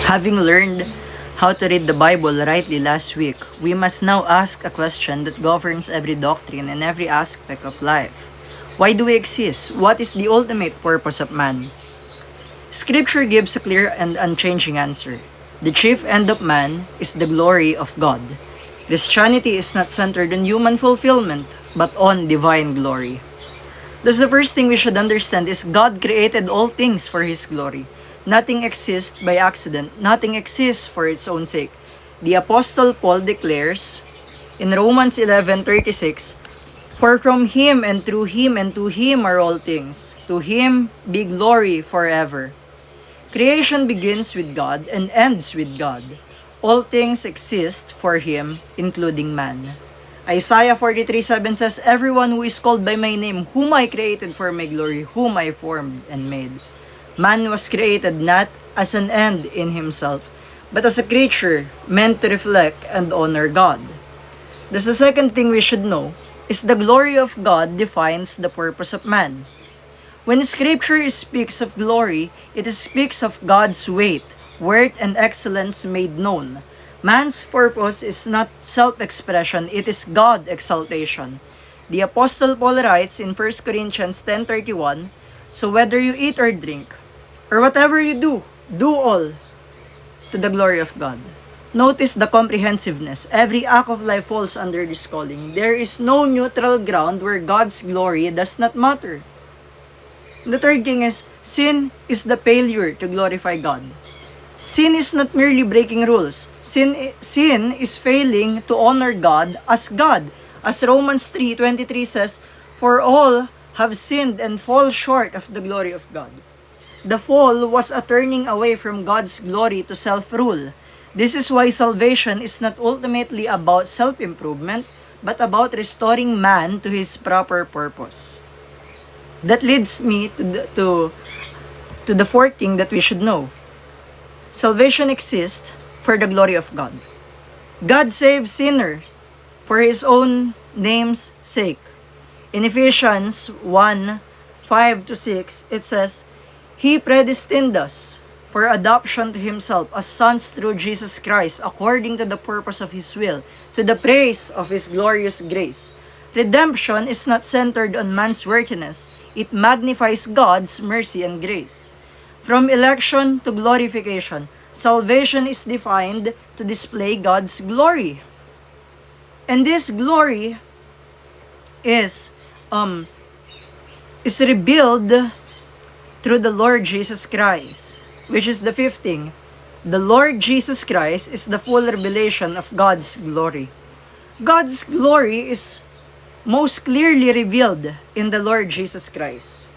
Having learned how to read the Bible rightly last week, we must now ask a question that governs every doctrine and every aspect of life. Why do we exist? What is the ultimate purpose of man? Scripture gives a clear and unchanging answer. The chief end of man is the glory of God. Christianity is not centered on human fulfillment, but on divine glory. Thus the first thing we should understand is God created all things for His glory. Nothing exists by accident. Nothing exists for its own sake. The Apostle Paul declares in Romans 11:36, "For from Him and through Him and to Him are all things. To Him be glory forever." Creation begins with God and ends with God. All things exist for Him, including man. Isaiah 43:7 says, "Everyone who is called by my name, whom I created for my glory, whom I formed and made." Man was created not as an end in himself, but as a creature meant to reflect and honor God. Thus the second thing we should know is the glory of God defines the purpose of man. When Scripture speaks of glory, it speaks of God's weight, worth, and excellence made known. Man's purpose is not self-expression, it is God exaltation. The Apostle Paul writes in 1 Corinthians 10:31, "So whether you eat or drink, or whatever you do, do all to the glory of God." Notice the comprehensiveness. Every act of life falls under this calling. There is no neutral ground where God's glory does not matter. The third thing is, sin is the failure to glorify God. Sin is not merely breaking rules. Sin is failing to honor God. As Romans 3:23 says, "For all have sinned and fall short of the glory of God." The fall was a turning away from God's glory to self-rule. This is why salvation is not ultimately about self-improvement, but about restoring man to his proper purpose. That leads me to the fourth thing that we should know. Salvation exists for the glory of God. God saves sinners for His own name's sake. In Ephesians 1:5-6, it says, "He predestined us for adoption to Himself as sons through Jesus Christ, according to the purpose of His will, to the praise of His glorious grace." Redemption is not centered on man's worthiness. It magnifies God's mercy and grace. From election to glorification, salvation is defined to display God's glory. And this glory is revealed through the Lord Jesus Christ, which is the fifth thing. The Lord Jesus Christ is the full revelation of God's glory. God's glory is most clearly revealed in the Lord Jesus Christ.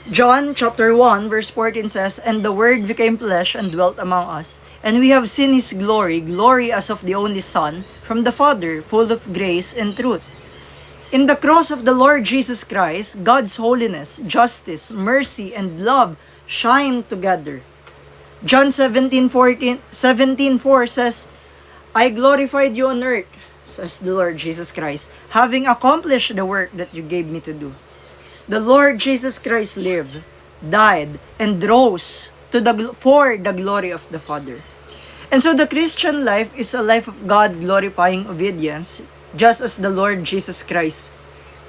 John chapter 1 verse 14 says, "And the Word became flesh and dwelt among us, and we have seen His glory, glory as of the only Son from the Father, full of grace and truth." In the cross of the Lord Jesus Christ, God's holiness, justice, mercy, and love shine together. John 17:4 says, "I glorified you on earth," says the Lord Jesus Christ, "having accomplished the work that you gave me to do." The Lord Jesus Christ lived, died, and rose for the glory of the Father. And so the Christian life is a life of God-glorifying obedience, just as the Lord Jesus Christ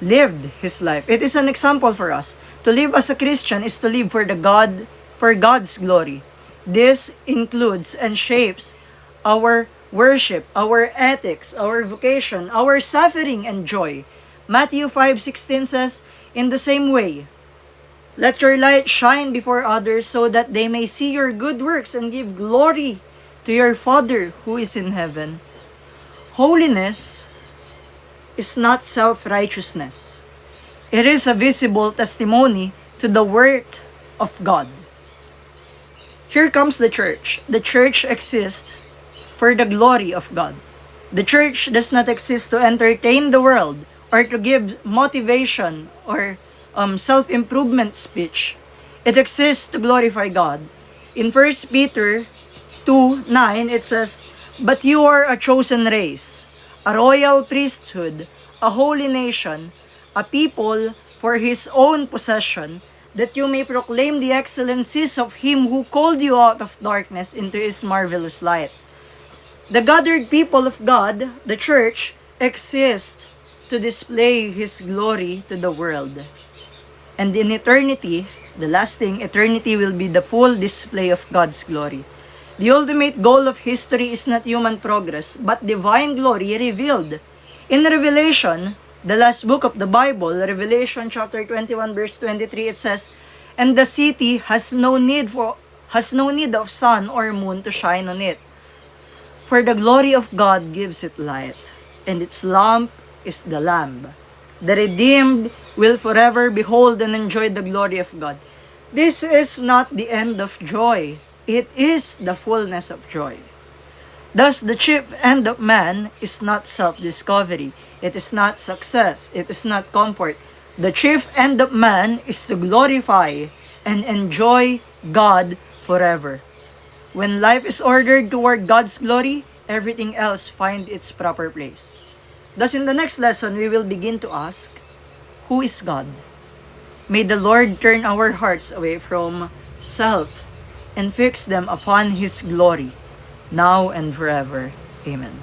lived His life. It is an example for us. To live as a Christian is to live for God's glory. This includes and shapes our worship, our ethics, our vocation, our suffering and joy. Matthew 5:16 says, "In the same way, let your light shine before others so that they may see your good works and give glory to your Father who is in heaven." Holiness is not self-righteousness. It is a visible testimony to the worth of God. Here comes the church. The church exists for the glory of God. The church does not exist to entertain the world or to give motivation or self-improvement speech. It exists to glorify God. In 1 Peter 2:9, it says, "But you are a chosen race, a royal priesthood, a holy nation, a people for His own possession, that you may proclaim the excellencies of Him who called you out of darkness into His marvelous light. The gathered people of God, the church, exist to display His glory to the world. And in eternity, the lasting eternity will be the full display of God's glory. The ultimate goal of history is not human progress, but divine glory revealed. In Revelation, the last book of the Bible, Revelation chapter 21 verse 23, it says, "And the city has no need of sun or moon to shine on it. For the glory of God gives it light, and its lamp is the Lamb. The redeemed will forever behold and enjoy the glory of God." This is not the end of joy. It is the fullness of joy. Thus, the chief end of man is not self-discovery. It is not success. It is not comfort. The chief end of man is to glorify and enjoy God forever. When life is ordered toward God's glory, everything else finds its proper place. Thus, in the next lesson, we will begin to ask, who is God? May the Lord turn our hearts away from self and fix them upon His glory, now and forever. Amen.